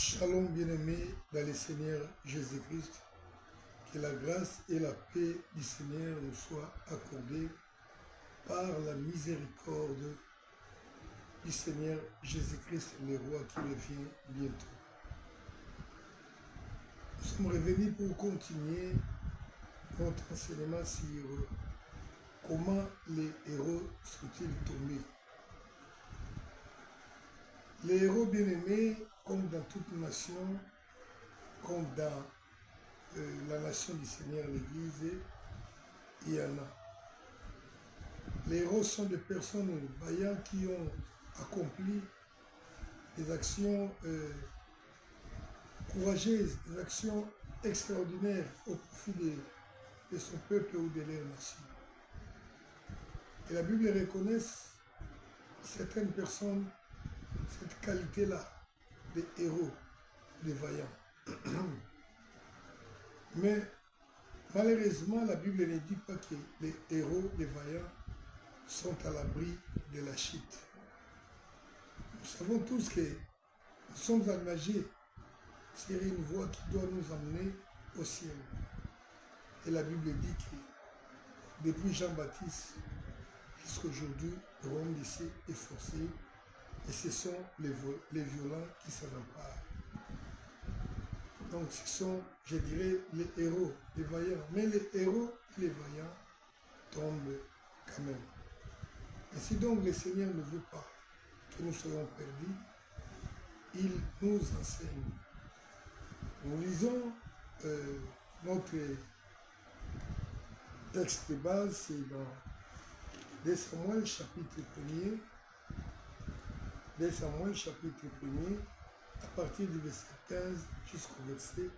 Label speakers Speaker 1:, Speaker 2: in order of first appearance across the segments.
Speaker 1: Shalom bien-aimés dans le Seigneur Jésus-Christ, que la grâce et la paix du Seigneur nous soient accordées par la miséricorde du Seigneur Jésus-Christ, le roi qui revient bientôt. Nous sommes revenus pour continuer notre enseignement sur comment les héros sont-ils tombés. Les héros bien-aimés, comme dans toute nation, comme dans la nation du Seigneur, l'Église, il y en a. Les héros sont des personnes vaillantes qui ont accompli des actions courageuses, des actions extraordinaires au profit de son peuple ou de leur nation. Et la Bible reconnaît certaines personnes cette qualité-là, des héros, des vaillants. Mais malheureusement, la Bible ne dit pas que les héros, les vaillants, sont à l'abri de la chute. Nous savons tous que nous sommes engagés sur une voie qui doit nous emmener au ciel. Et la Bible dit que depuis Jean-Baptiste jusqu'à aujourd'hui, le royaume des cieux est forcé. Et ce sont les violents qui s'en emparent. Donc ce sont, je dirais, les héros, les vaillants. Mais les héros et les vaillants tombent quand même. Et si donc le Seigneur ne veut pas que nous soyons perdus, il nous enseigne. Nous lisons notre texte de base, c'est dans 2 Samuel chapitre 1er. 2 Samuel chapitre 1er, à partir du verset 15 jusqu'au verset,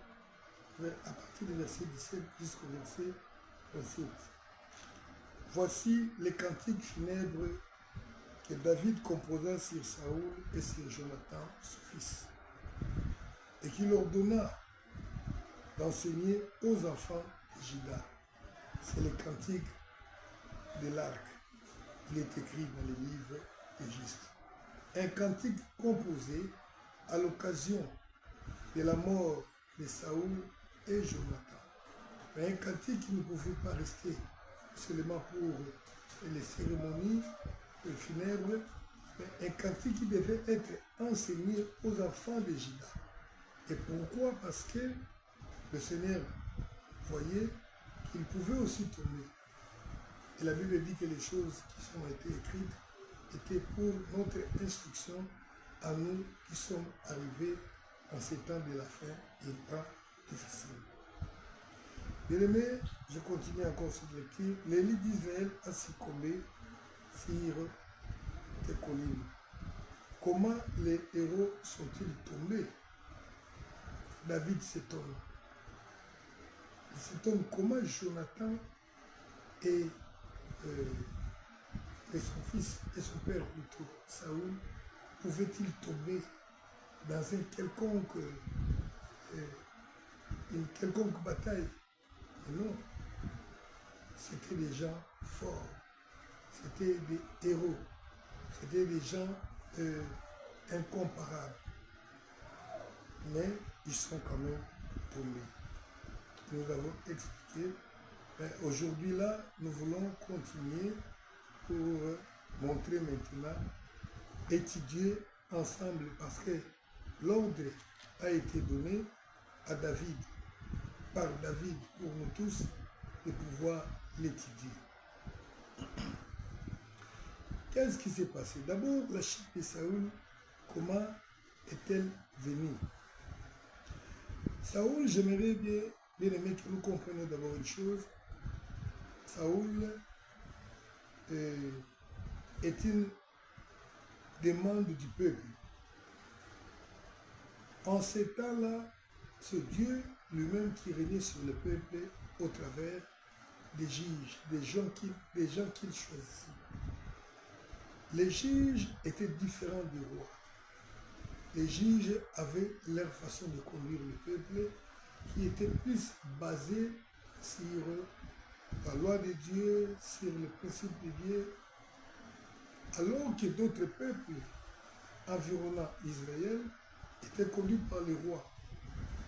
Speaker 1: à partir du verset 17 jusqu'au verset 27. Voici les cantiques funèbres que David composa sur Saoul et sur Jonathan, son fils, et qu'il ordonna d'enseigner aux enfants de Juda. C'est le cantique de l'arc. Il est écrit dans les livres d'Égypte. Un cantique composé à l'occasion de la mort de Saoul et Jonathan. Mais un cantique qui ne pouvait pas rester seulement pour les cérémonies funèbres, mais un cantique qui devait être enseigné aux enfants de Juda. Et pourquoi? Parce que le Seigneur voyait qu'il pouvait aussi tomber. Et la Bible dit que les choses qui ont été écrites était pour notre instruction à nous qui sommes arrivés en ces temps de la fin et temps difficile. Bien-aimés, je continue encore cette lecture. L'élite d'Israël a succombé sur des collines. Comment les héros sont-ils tombés? David s'étonne. Il s'étonne comment Jonathan et son fils et son père plutôt, Saoul, pouvaient-ils tomber dans une quelconque bataille? Mais non, c'était des gens forts, c'était des héros, c'était des gens incomparables. Mais ils sont quand même tombés. Nous l'avons expliqué. Aujourd'hui là, nous voulons continuer pour montrer maintenant, étudier ensemble, parce que l'ordre a été donné à David, par David pour nous tous, de pouvoir l'étudier. Qu'est-ce qui s'est passé? D'abord, la chute de Saoul, comment est-elle venue? Saoul, j'aimerais bien aimer que nous comprenions d'abord une chose. Saoul est une demande du peuple. En ces temps-là, c'est Dieu lui-même qui régnait sur le peuple au travers des juges, des gens qu'il choisit. Les juges étaient différents des rois. Les juges avaient leur façon de conduire le peuple qui était plus basée sur la loi de Dieu, sur le principe de Dieu, alors que d'autres peuples environnant Israël était conduite par les rois.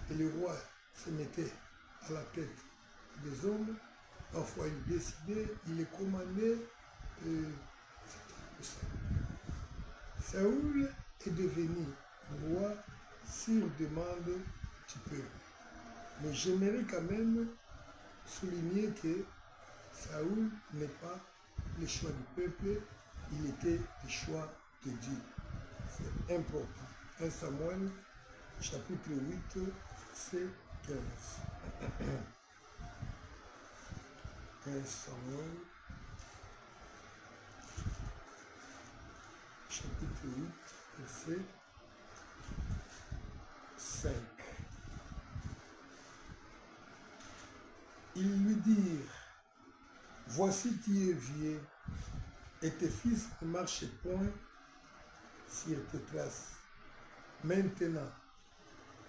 Speaker 1: Et les rois se mettaient à la tête des hommes. Parfois, ils décidaient, ils les commandaient. C'était ça. Saoul est devenu roi sur demande du peuple. Mais j'aimerais quand même souligner que Saoul n'est pas le choix du peuple, il était le choix de Dieu. C'est important. 1 Samuel, chapitre 8, verset 15. 1 Samuel, chapitre 8, verset 5. Ils lui dirent, voici tu es vieux, et tes fils ne marchent point sur tes traces. Maintenant,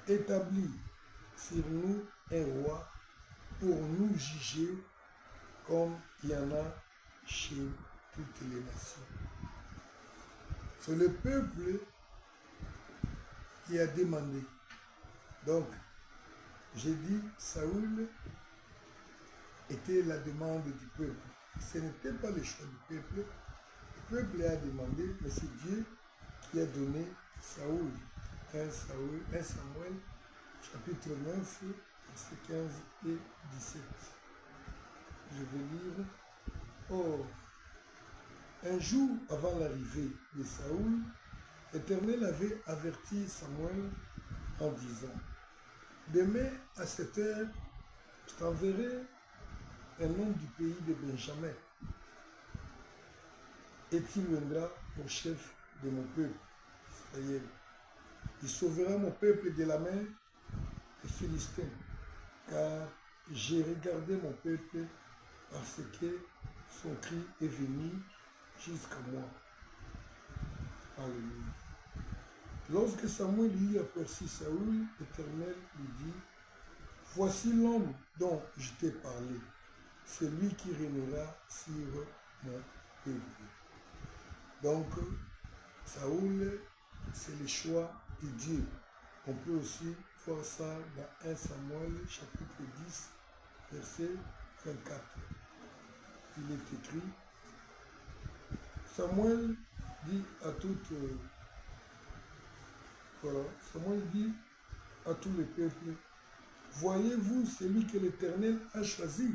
Speaker 1: établis sur nous un roi pour nous juger comme il y en a chez toutes les nations. C'est le peuple qui a demandé. Donc, j'ai dit, Saoul était la demande du peuple. Ce n'était pas le choix du peuple. Le peuple a demandé, mais c'est Dieu qui a donné Saoul. 1 Samuel, chapitre 9, versets 15 et 17. Je vais lire. Or, un jour avant l'arrivée de Saoul, l'Éternel avait averti Samuel en disant, demain à cette heure, je t'enverrai un homme du pays de Benjamin, et tu viendras au chef de mon peuple, Israël. Il sauvera mon peuple de la main des Philistins, car j'ai regardé mon peuple parce que son cri est venu jusqu'à moi. Alléluia. Lorsque Samuel y aperçut Saoul, l'Éternel lui dit, voici l'homme dont je t'ai parlé, c'est lui qui régnera sur mon peuple. Donc, Saoul, c'est le choix de Dieu. On peut aussi voir ça dans 1 Samuel, chapitre 10, verset 24. Il est écrit, Samuel dit à Samuel dit à tout le peuple, voyez-vous celui que l'Éternel a choisi.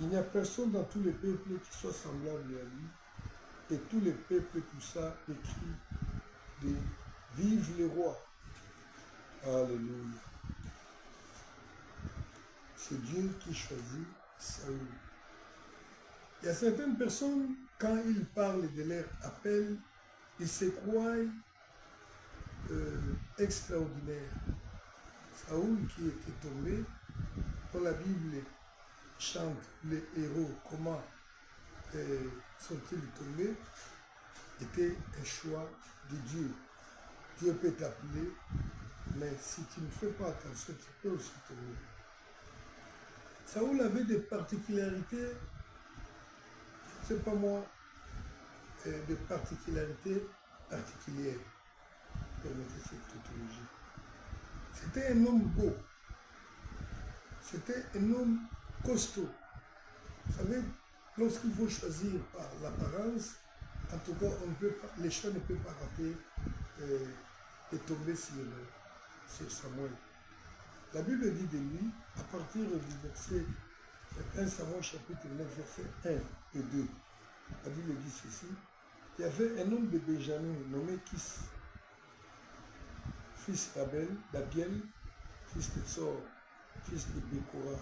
Speaker 1: Il n'y a personne dans tous les peuples qui soit semblable à lui. Et tous les peuples poussa le cri de vive le roi. Alléluia. C'est Dieu qui choisit Saül. Il y a certaines personnes, quand ils parlent de leur appel, ils se croient extraordinaires. Saül qui était tombé, dans la Bible chante les héros, comment sont-ils tombés, était un choix de Dieu. Dieu peut t'appeler, mais si tu ne fais pas attention, tu peux aussi tomber. Saül avait des particularités, je ne sais pas moi, des particularités particulières. Permettez cette tautologie. C'était un homme beau. C'était un homme costaud. Vous savez, lorsqu'il faut choisir par l'apparence, en tout cas, les choix ne peuvent pas rater et tomber sur Samuel. La Bible dit de lui, à partir du verset 1 Samuel chapitre 9, verset 1 et 2, la Bible dit ceci, il y avait un homme de Benjamin nommé Kis, fils d'Abiel, fils de Tsor, fils de Bekora,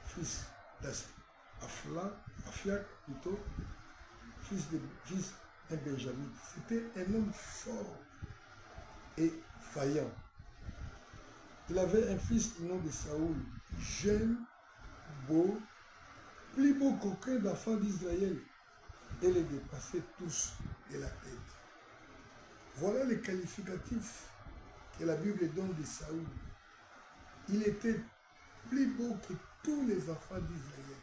Speaker 1: fils d'Afiak plutôt, fils d'un Benjamin. C'était un homme fort et vaillant. Il avait un fils du nom de Saoul, jeune, beau, plus beau qu'aucun d'enfants d'Israël, et les dépassait tous de la tête. Voilà les qualificatifs que la Bible donne de Saoul. Il était plus beau que tous les enfants d'Israël.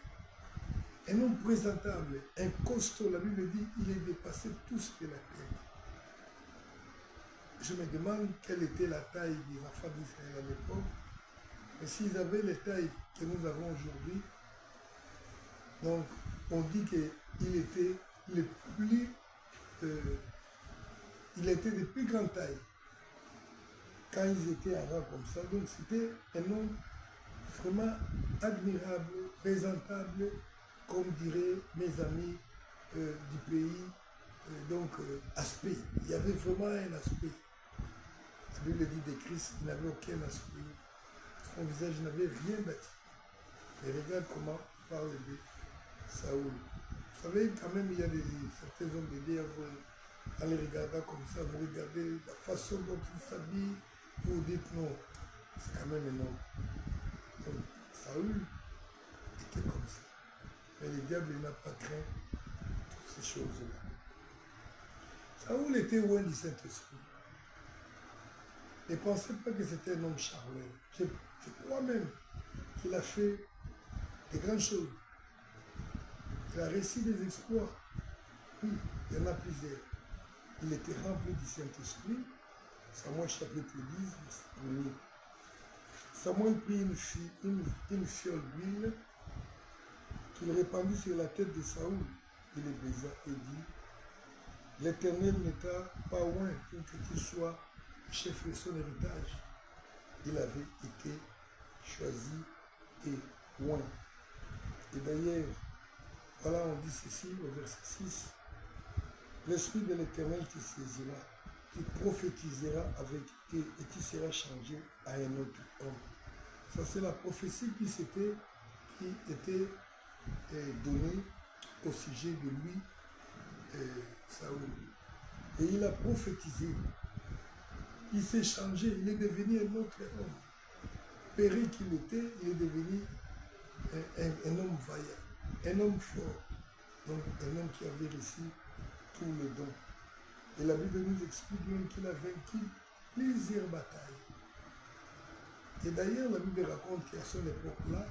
Speaker 1: Un homme présentable, un costaud, la Bible dit, il les dépassait tous de la tête. je me demande quelle était la taille des enfants d'Israël à l'époque. Et s'ils avaient les tailles que nous avons aujourd'hui, donc on dit qu'il était le plus, il était de plus grande taille quand ils étaient en rang comme ça. Donc c'était un homme vraiment admirable, présentable, comme diraient mes amis du pays. Aspect. Il y avait vraiment un aspect. La Bible dit de Christ, il n'avait aucun aspect. Son visage n'avait rien bâti. Et regarde comment on parle de Saoul. Vous savez, quand même, il y a certains hommes de Dieu, en les regardant comme ça, vous regardez la façon dont ils s'habillent, vous dites non, c'est quand même un homme. Donc, Saoul était comme ça. Mais le diable n'a pas craint toutes ces choses-là. Saoul était loin du Saint-Esprit. Ne pensez pas que c'était un homme charmeur. Je crois même qu'il a fait de grandes choses. Il a réussi des exploits. Oui, il y en a plusieurs. Il était rempli du Saint-Esprit. Samuel chapitre 10, verset 1er. Samuel prit une fiole d'huile qu'il répandit sur la tête de Saoul. Il le baisa et dit, l'Éternel ne t'a pas oint pour que tu sois chef de son héritage. Il avait été choisi et oint. Et d'ailleurs, voilà, on dit ceci au verset 6. L'Esprit de l'Éternel te saisira, qui prophétisera avec et tu seras changé à un autre homme. Ça, c'est la prophétie qui était donnée au sujet de lui, Saoul. Et il a prophétisé. Il s'est changé, il est devenu un autre homme. Péré qu'il était, il est devenu un homme vaillant, un homme fort, donc un homme qui avait reçu tous les dons. Et la Bible nous explique même qu'il a vaincu plusieurs batailles. Et d'ailleurs, la Bible raconte qu'à son époque-là,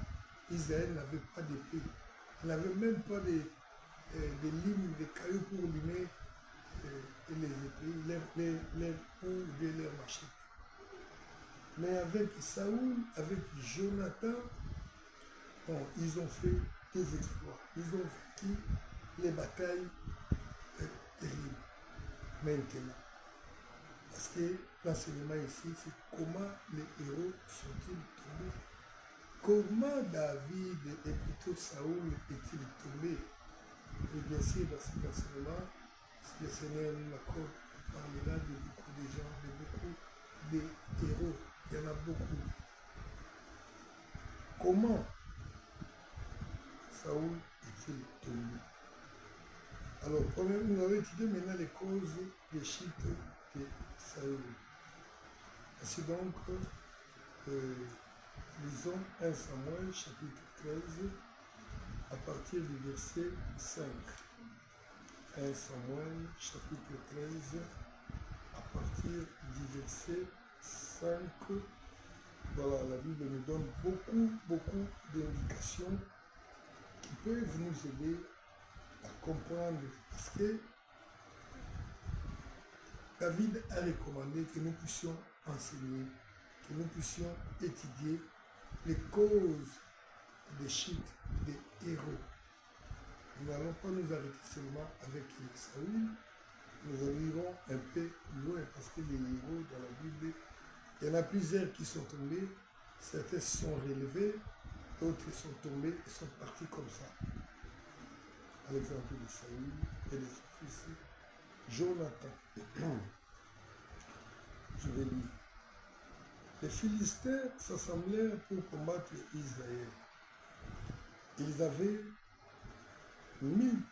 Speaker 1: Israël n'avait pas d'épée. Il n'avait même pas de limes, de cailloux pour limer les épées, ou bien leurs machettes. Mais avec Saoul, avec Jonathan, bon, ils ont fait des exploits. Ils ont vaincu les batailles terribles. Maintenant. Parce que l'enseignement ici, c'est comment les héros sont-ils tombés. Comment David et plutôt Saoul est-il tombé. Et bien sûr, dans cet enseignement, si le Seigneur nous l'accorde, on parlera de beaucoup de gens, de beaucoup de héros. Il y en a beaucoup. Comment Saoul est-il tombé? Alors, premièrement, nous avons étudié maintenant les causes des chutes de Saoul. Ainsi donc, lisons 1 Samuel chapitre 13 à partir du verset 5. 1 Samuel chapitre 13 à partir du verset 5. Voilà, la Bible nous donne beaucoup d'indications qui peuvent nous aider à comprendre, parce que David a recommandé que nous puissions enseigner, que nous puissions étudier les causes des chutes des héros. Nous n'allons pas nous arrêter seulement avec Saoul, nous arriverons un peu loin, parce que les héros dans la Bible, il y en a plusieurs qui sont tombés, certains se sont relevés, d'autres sont tombés et sont partis comme ça. À l'exemple de Saoul et de son fils Jonathan. Je vais lire. Les Philistins s'assemblèrent pour combattre Israël. Ils avaient 1000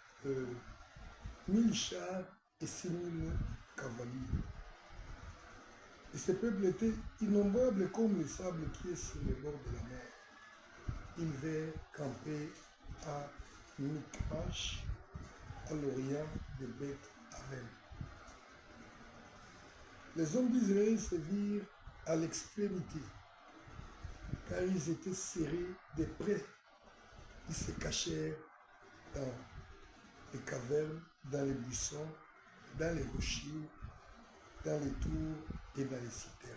Speaker 1: chars et 6000 cavaliers. Et ce peuple était innombrable comme le sable qui est sur les bords de la mer. Ils vinrent camper à Michmash, à l'orient de Beth-Aven. Les hommes d'Israël se virent à l'extrémité, car ils étaient serrés de près. Ils se cachèrent dans les cavernes, dans les buissons, dans les rochers, dans les tours et dans les citernes.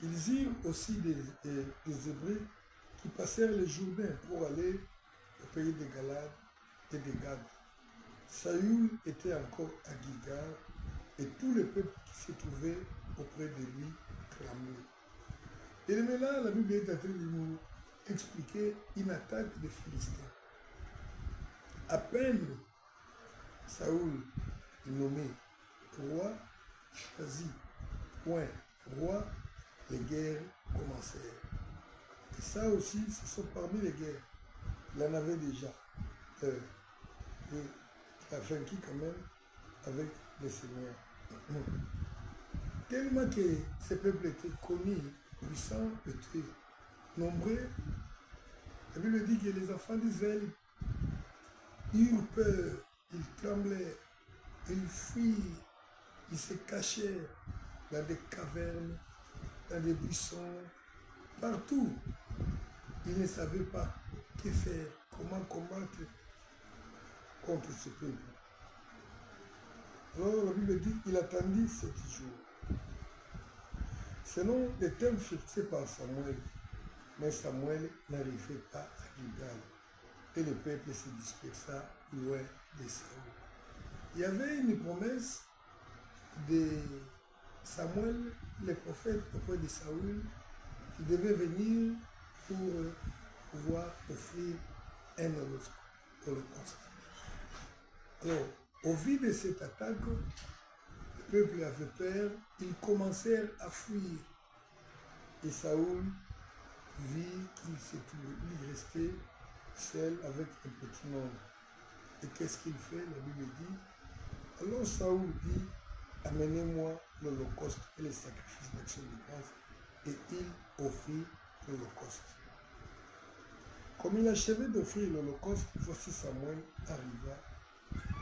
Speaker 1: Ils eurent aussi des Hébreux qui passèrent le Jourdain pour aller au pays de Galade et de Gad. Saül était encore à Gilgal et tout le peuple qui se trouvait auprès de lui tremblait. Et maintenant, la Bible est en train de nous expliquer une attaque des Philistins. À peine Saül nommé roi, choisi, point, roi, les guerres commencèrent. Et ça aussi, ce sont parmi les guerres. Il en avait déjà. Il a vaincu quand même avec le Seigneur. Tellement que ce peuple était connu, puissant, était nombreux, la Bible dit que les enfants d'Israël eurent peur, ils tremblaient, ils fuirent, ils se cachèrent dans des cavernes, dans des buissons, partout. Ils ne savaient pas que faire, comment combattre contre ce peuple. Alors la Bible dit qu'il attendit 7 jours. Selon les thèmes fixés par Samuel, mais Samuel n'arrivait pas à Gilgal et le peuple se dispersa loin de Saül. Il y avait une promesse de Samuel, le prophète auprès de Saül, qui devait venir pour pouvoir offrir un holocauste. Alors, au vu de cette attaque, le peuple avait peur, ils commencèrent à fuir. Et Saül vit qu'il restait seul avec un petit nombre. Et qu'est-ce qu'il fait? La Bible dit, alors Saül dit, amenez-moi l'holocauste et les sacrifices d'action de grâce. Et il offrit l'holocauste. Comme il achevait d'offrir l'holocauste, voici Samuel arriva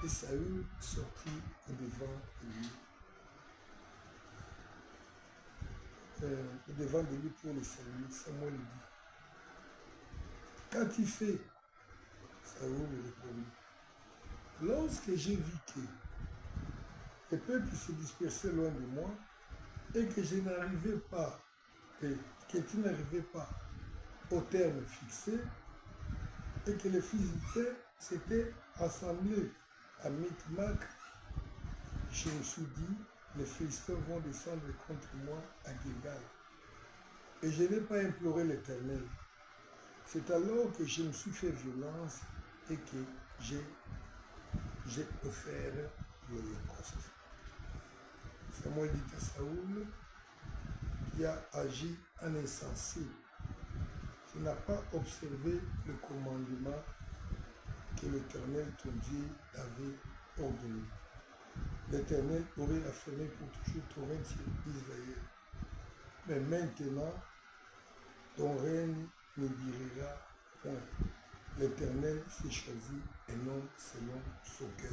Speaker 1: et Saül sortit au-devant de lui pour le saluer. Samuel lui dit, qu'as-tu fait? Saül lui répondit, lorsque j'ai vu que le peuple se dispersait loin de moi et que je n'arrivais pas, que tu n'arrivais pas au terme fixé et que les Philistins s'étaient assemblés à Micmac, je me suis dit, les Philistins vont descendre contre moi à Gilgal. Et je n'ai pas imploré l'Éternel. C'est alors que je me suis fait violence et que j'ai offert l'holocauste. Samuel dit à Saül, qui a agi en insensé, tu n'as pas observé le commandement que l'Éternel, ton Dieu, avait ordonné. L'Éternel aurait affirmé pour toujours ton règne sur Israël. Mais maintenant, ton règne ne durera point. L'Éternel s'est choisi un homme selon son cœur.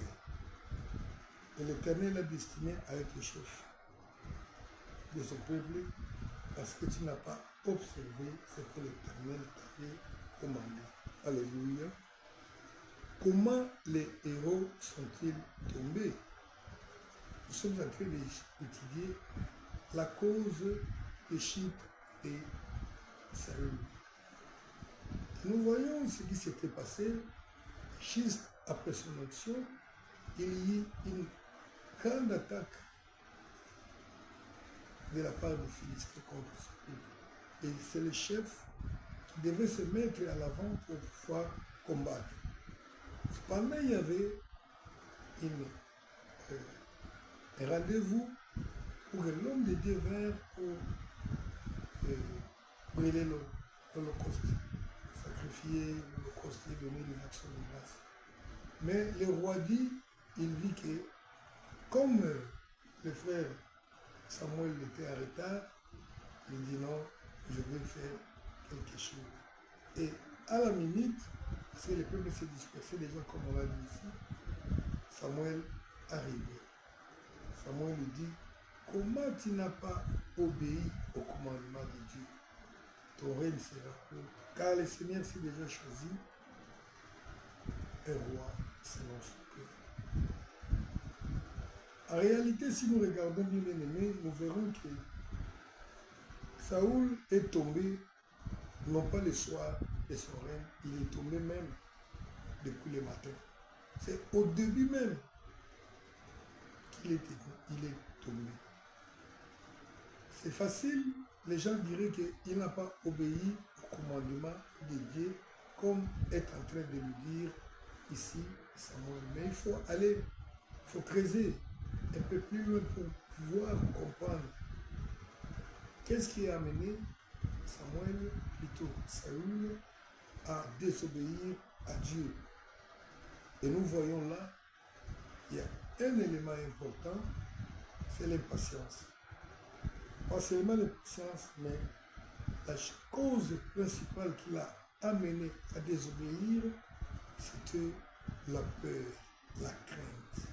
Speaker 1: Et l'Éternel a destiné à être chef de son peuple parce que tu n'as pas observé ce que l'Éternel t'avait commandé. Alléluia. Comment les héros sont-ils tombés? Nous sommes en train d'étudier la cause de Chypre et Saül. Nous voyons ce qui s'était passé juste après son action. Il y eut une grande attaque de la part des Philistins contre ce peuple. Et c'est le chef qui devait se mettre à l'avant pour pouvoir combattre. Cependant, il y avait un rendez-vous pour que l'homme de Dieu vint pour brûler l'holocauste, sacrifier l'holocauste et donner des actions de grâce. Mais le roi dit, il vit que comme le frère Samuel était en retard, il dit non, je vais faire quelque chose. Et à la minute, parce que le peuple s'est dispersé déjà comme on l'a dit ici, Samuel arrivait. Samuel lui dit, comment tu n'as pas obéi au commandement de Dieu? Ton règne sera court, car le Seigneur s'est déjà choisi un roi selon son cœur. En réalité, si nous regardons bien, bien aimé, nous verrons que Saoul est tombé, non pas le soir de son règne, il est tombé même depuis le matin. C'est au début même qu'il est tombé. C'est facile, les gens diraient qu'il n'a pas obéi au commandement de Dieu, comme est en train de lui dire ici Samuel. Mais il faut aller, il faut creuser un peu plus loin pour pouvoir comprendre qu'est-ce qui a amené Samuel, plutôt Saül, à désobéir à Dieu. Et nous voyons là, il y a un élément important, c'est l'impatience. Pas seulement l'impatience, mais la cause principale qui l'a amené à désobéir, c'était la peur, la crainte.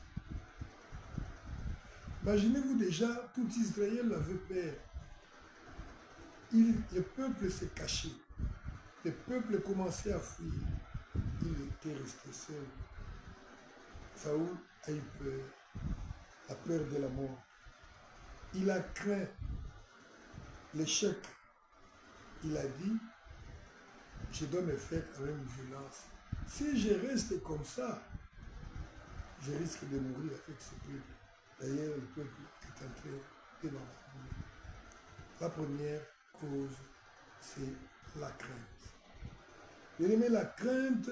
Speaker 1: Imaginez-vous déjà, tout Israël avait peur. Le peuple s'est caché. Le peuple commençait à fuir. Il était resté seul. Saoul a eu peur, la peur de la mort. Il a craint l'échec. Il a dit, je dois me faire quand même violence. Si je reste comme ça, je risque de mourir avec ce peuple. D'ailleurs, le peuple est en train de m'abandonner. La première cause, c'est la crainte. Bien aimé, la crainte,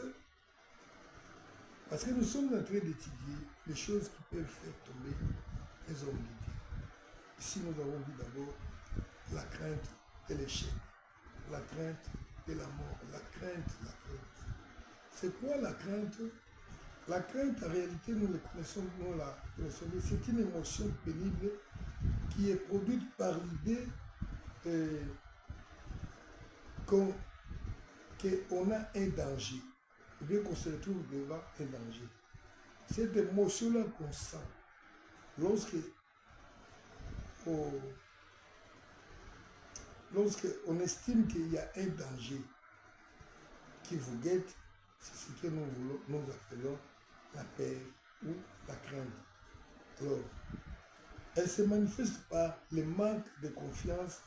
Speaker 1: parce que nous sommes en train d'étudier les choses qui peuvent faire tomber les hommes de Dieu. Ici, nous avons vu d'abord la crainte de l'échec, la crainte de la mort, la crainte. C'est quoi la crainte? La crainte, en réalité, nous la connaissons, c'est une émotion pénible qui est produite par l'idée qu'on a un danger, ou bien qu'on se retrouve devant un danger. Cette émotion-là qu'on sent lorsque on estime qu'il y a un danger qui vous guette, c'est ce que nous appelons la peur ou la crainte. Alors, elle se manifeste par le manque de confiance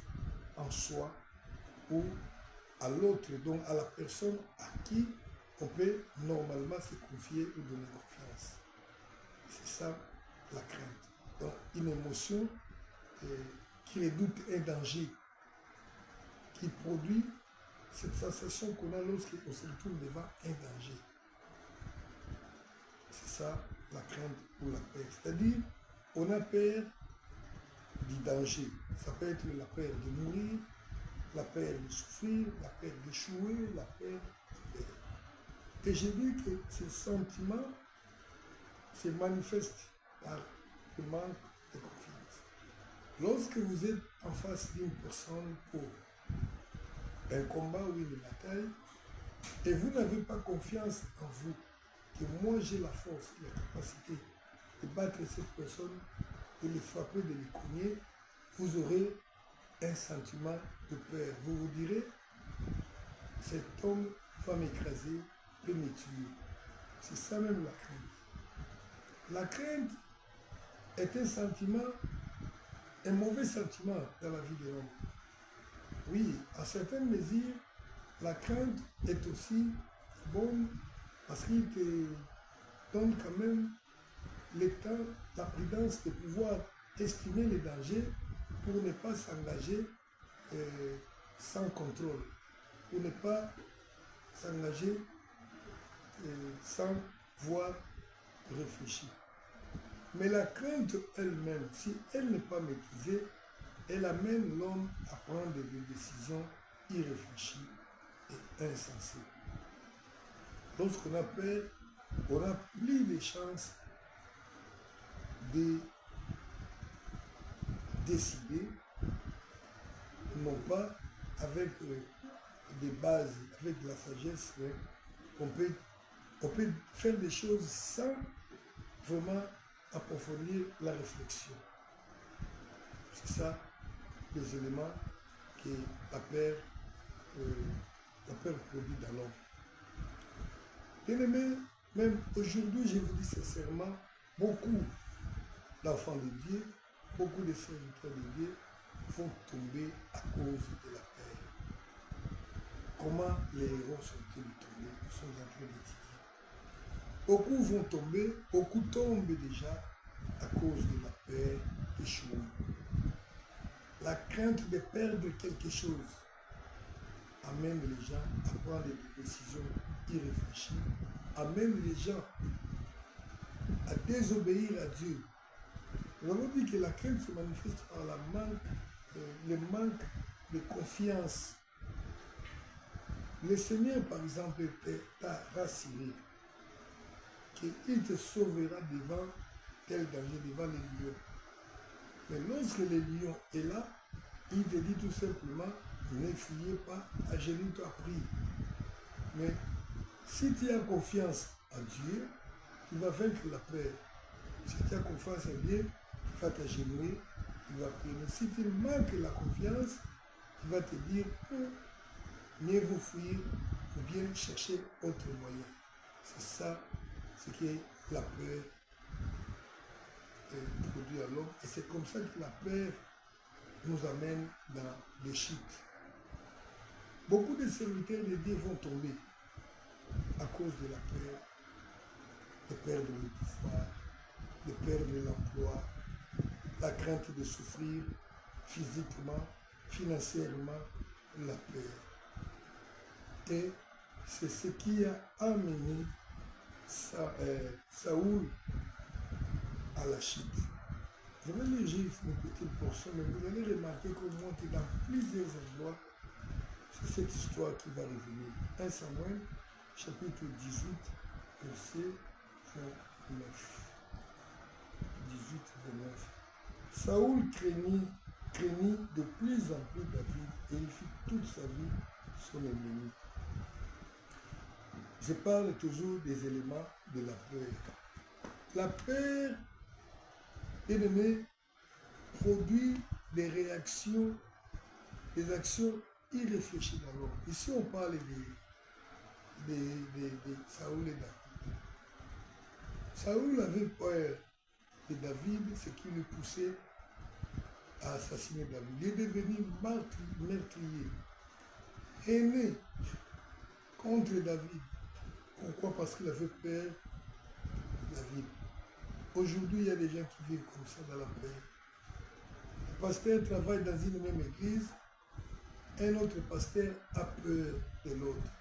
Speaker 1: en soi ou à l'autre, donc à la personne à qui on peut normalement se confier ou donner confiance. C'est ça la crainte. Donc une émotion qui redoute un danger, qui produit cette sensation qu'on a lorsqu'on se retrouve devant un danger. C'est ça la crainte ou la peur. C'est-à-dire, on a peur du danger. Ça peut être la peur de mourir, la peur de souffrir, la peur d'échouer, la peur. Et j'ai dit que ces sentiments se manifestent par le manque de confiance. Lorsque vous êtes en face d'une personne pour un combat ou une bataille, et vous n'avez pas confiance en vous, que moi j'ai la force, la capacité de battre cette personne, de le frapper, de le cogner, vous aurez un sentiment de peur. Vous vous direz, cet homme va m'écraser, peut me tuer. C'est ça même la crainte. La crainte est un sentiment, un mauvais sentiment dans la vie de l'homme. Oui, à certaines mesures, la crainte est aussi bonne parce qu'il te donne quand même le temps, la prudence de pouvoir estimer les dangers pour ne pas s'engager sans contrôle, pour ne pas s'engager sans voir réfléchir. Mais la crainte elle-même, si elle n'est pas maîtrisée, elle amène l'homme à prendre des décisions irréfléchies et insensées. Lorsqu'on a peur, on n'a plus de chances de décider, non pas avec des bases, avec de la sagesse, mais on peut faire des choses sans vraiment approfondir la réflexion. C'est ça les éléments que la peur produit dans l'homme. Bien aimé, même aujourd'hui, je vous dis sincèrement, beaucoup d'enfants de Dieu, beaucoup de serviteurs de Dieu vont tomber à cause de la paix. Comment les héros sont-ils tombés? Nous sommes en train d'étudier. Beaucoup vont tomber, beaucoup tombent déjà à cause de la paix échouée. La crainte de perdre quelque chose amène les gens à prendre des décisions irréfléchies, amène les gens à désobéir à Dieu. Nous avons dit que la crainte se manifeste par le manque de confiance. Le Seigneur, par exemple, t'a rassuré qu'il te sauvera devant tel danger, devant les lions. Mais lorsque le lion est là, il te dit tout simplement, ne fuyez pas, agenouille-toi, prie. Mais si tu as confiance en Dieu, tu vas vaincre la peur. Si tu as confiance en Dieu, tu vas t'agenouiller, tu vas prier. Mais si tu manques la confiance, tu vas te dire, mieux vous fuir ou bien chercher autre moyen. C'est ça ce qui est la peur produit à l'homme. Et c'est comme ça que la peur nous amène dans les chutes. Beaucoup de serviteurs de Dieu vont tomber à cause de la peur, de perdre le pouvoir, de perdre l'emploi, la crainte de souffrir physiquement, financièrement, la peur. Et c'est ce qui a amené Saoul à la chute. Je vais lire juste une petite portion, mais vous allez remarquer qu'on monte dans plusieurs endroits. C'est cette histoire qui va revenir. 1 Samuel, chapitre 18, verset 29. 18, 29. Saoul craignit de plus en plus David et il fit toute sa vie son ennemi. Je parle toujours des éléments de la peur. La peur, bien-aimé, produit des réactions, des actions irréfléchies dans l'homme. Ici, on parle de Saoul et David. Saoul avait peur de David, ce qui le poussait à assassiner David. Il est devenu meurtrier, aîné contre David. Pourquoi? Parce qu'il avait peur de David. Aujourd'hui, il y a des gens qui vivent comme ça dans la peur. Le pasteur travaille dans une même église, un autre pasteur a peur de l'autre.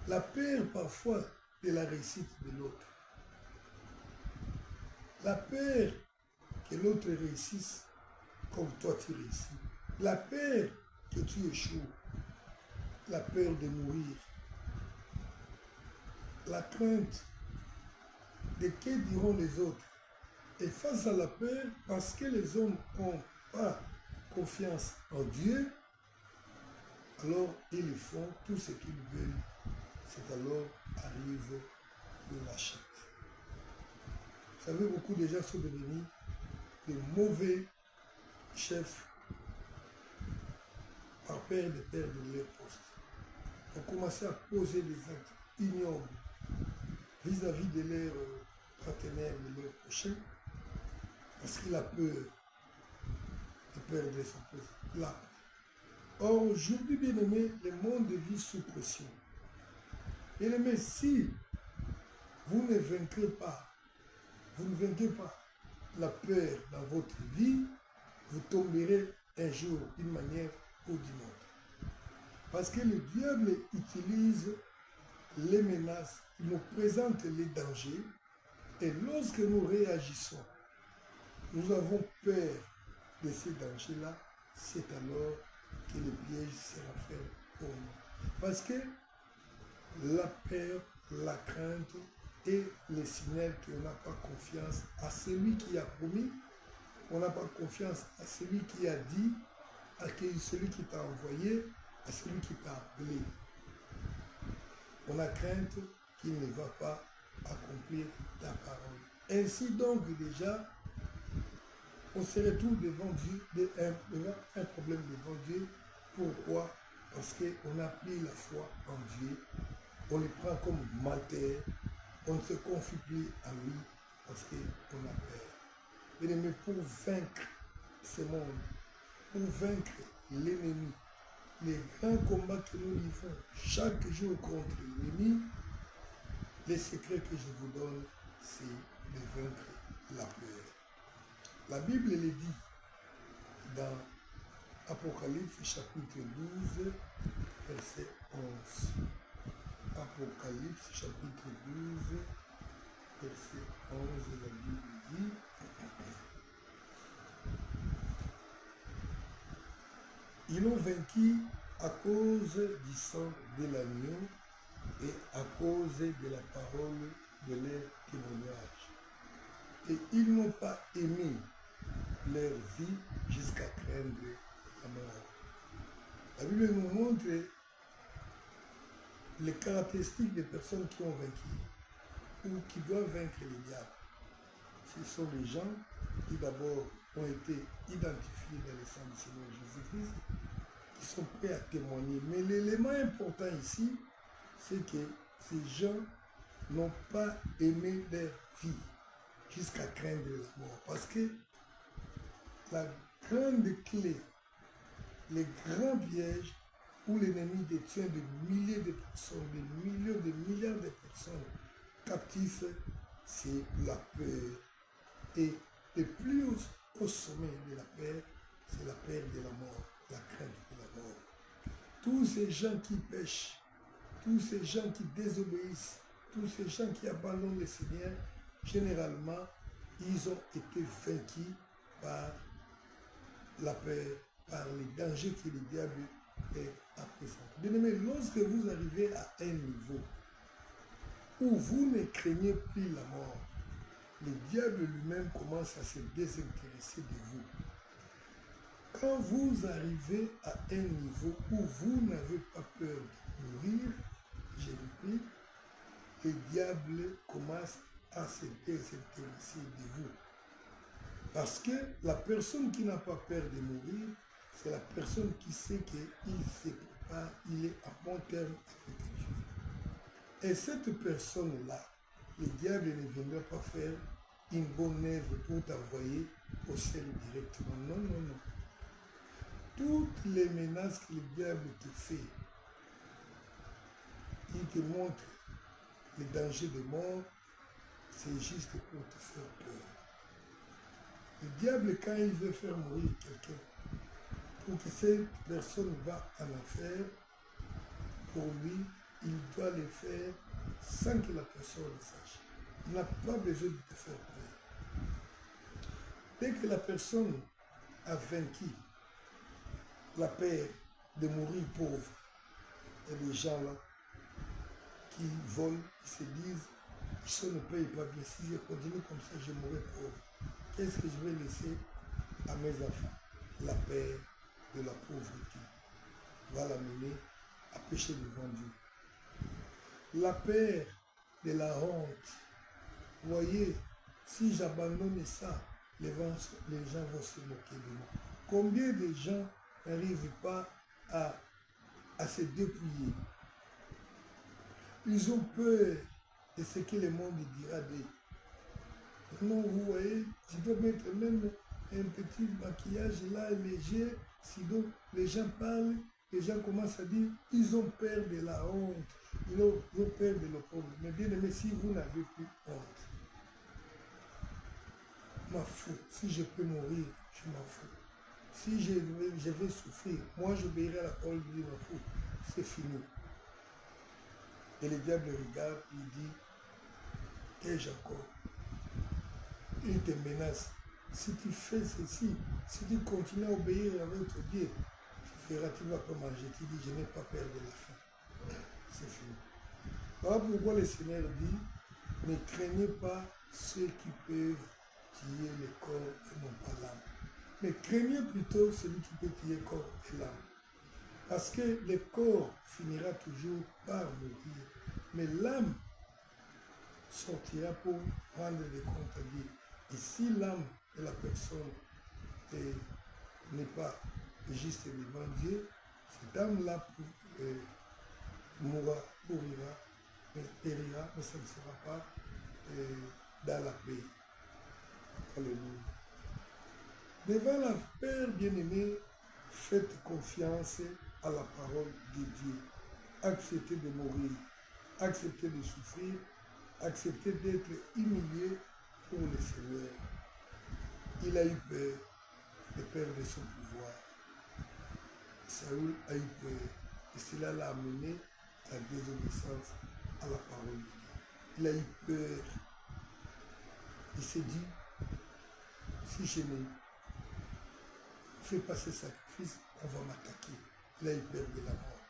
Speaker 1: La peur parfois de la réussite de l'autre. La peur que l'autre réussisse comme toi tu réussis. La peur que tu échoues. La peur de mourir. La crainte de que diront les autres. Et face à la peur, parce que les hommes n'ont pas confiance en Dieu, alors ils font tout ce qu'ils veulent. C'est alors arrive la chute. Vous savez, beaucoup de gens sont devenus de mauvais chefs par peur de perdre leur poste. Ils ont commencé à poser des actes ignobles vis-à-vis de leurs partenaires, de leurs prochains, parce qu'il a peur de perdre son poste. Là. Or, aujourd'hui, bien aimé, le monde vit sous pression. Bien aimé, si vous ne vaincrez pas, la peur dans votre vie, vous tomberez un jour d'une manière ou d'une autre. Parce que le diable utilise les menaces, il nous présente les dangers, et lorsque nous réagissons, nous avons peur de ces dangers-là, c'est alors que le piège sera fait pour nous. Parce que la peur, la crainte et les signaux qu'on n'a pas confiance à celui qui a promis, on n'a pas confiance à celui qui a dit, à celui qui t'a envoyé, à celui qui t'a appelé. On a crainte qu'il ne va pas accomplir ta parole. Ainsi donc déjà, on se retrouve devant Dieu, devant un problème devant Dieu. Pourquoi? Parce qu'on a pris la foi en Dieu, on le prend comme menteur, on ne se confie plus à lui parce qu'on a peur. Bien-aimé, pour vaincre ce monde, pour vaincre l'ennemi, les grands combats que nous livrons chaque jour contre l'ennemi, les secrets que je vous donne, c'est de vaincre la peur. La Bible le dit dans Apocalypse chapitre 12, verset 11. Apocalypse chapitre 12, verset 11, la Bible dit: ils l'ont vaincu à cause du sang de l'agneau et à cause de la parole de leur témoignage. Et ils n'ont pas aimé leur vie jusqu'à craindre la mort. La Bible nous montre les caractéristiques des personnes qui ont vaincu ou qui doivent vaincre le diable. Ce sont les gens qui d'abord ont été identifiés dans le sang du Seigneur Jésus-Christ, qui sont prêts à témoigner. Mais l'élément important ici, c'est que ces gens n'ont pas aimé leur vie jusqu'à craindre la mort. Parce que la grande clé, les grands pièges où l'ennemi détient des milliers de personnes, des millions, des milliards de personnes captifs, c'est la peur. Et le plus au sommet de la peur, c'est la peur de la mort, la crainte de la mort. Tous ces gens qui pêchent, tous ces gens qui désobéissent, tous ces gens qui abandonnent le Seigneur, généralement, ils ont été vaincus par la peur, par les dangers que le diable est à présent. Bien-aimé, lorsque vous arrivez à un niveau où vous ne craignez plus la mort, le diable lui-même commence à se désintéresser de vous. Quand vous arrivez à un niveau où vous n'avez pas peur de mourir, je le dis, le diable commence à se désintéresser de vous. Parce que la personne qui n'a pas peur de mourir, c'est la personne qui sait qu'il se prépare, il est à bon terme avec Dieu. Et cette personne-là, le diable ne viendra pas faire une bonne œuvre pour t'envoyer au ciel directement. Non, non, non. Toutes les menaces que le diable te fait, il te montre les dangers de mort, c'est juste pour te faire peur. Le diable, quand il veut faire mourir quelqu'un, pour que cette personne va en enfer, pour lui, il doit le faire sans que la personne le sache. Il n'a pas besoin de te faire peur. Dès que la personne a vaincu la peur de mourir pauvre, il y a des gens là qui volent, qui se disent, si on ne paye pas bien, si je continue comme ça, je mourrai pauvre. Qu'est-ce que je vais laisser à mes enfants? La peur de la pauvreté va l'amener à pécher devant Dieu. La peur de la honte. Voyez, si j'abandonne ça, les gens vont se moquer de moi. Combien de gens n'arrivent pas à se dépouiller? Ils ont peur de ce que le monde dira d'eux. Non, vous voyez, je dois mettre même un petit maquillage là, léger, sinon les gens parlent, les gens commencent à dire, ils ont peur de la honte, ils ont peur de la pauvreté. Mais bien aimé, si vous n'avez plus honte, m'en fous. Si je peux mourir, je m'en fous. Si je vais souffrir, moi j'obéirai à la parole de Dieu, m'en fous. C'est fini. Et le diable regarde, il dit, qu'ai-je encore? Il te menace. Si tu fais ceci, si tu continues à obéir à votre Dieu, tu ne vas pas manger. Tu dis, je n'ai pas peur de la faim. C'est fini. Voilà pourquoi le Seigneur dit, ne craignez pas ceux qui peuvent tuer le corps et non pas l'âme. Mais craignez plutôt celui qui peut tuer le corps et l'âme. Parce que le corps finira toujours par mourir. Mais l'âme sortira pour rendre des comptes à Dieu. Et si l'âme de la personne n'est pas juste devant Dieu, cette âme-là mourra, périra, mais ça ne sera pas dans la paix. Alléluia. Devant la Père bien-aimé, faites confiance à la parole de Dieu. Acceptez de mourir, acceptez de souffrir, acceptez d'être humilié pour le Seigneur. Il a eu peur de perdre son pouvoir. Saül a eu peur et cela l'a amené à la désobéissance à la parole de Dieu. Il a eu peur. Il s'est dit, si je ne fais pas ce sacrifice, on va m'attaquer. Il a eu peur de la mort.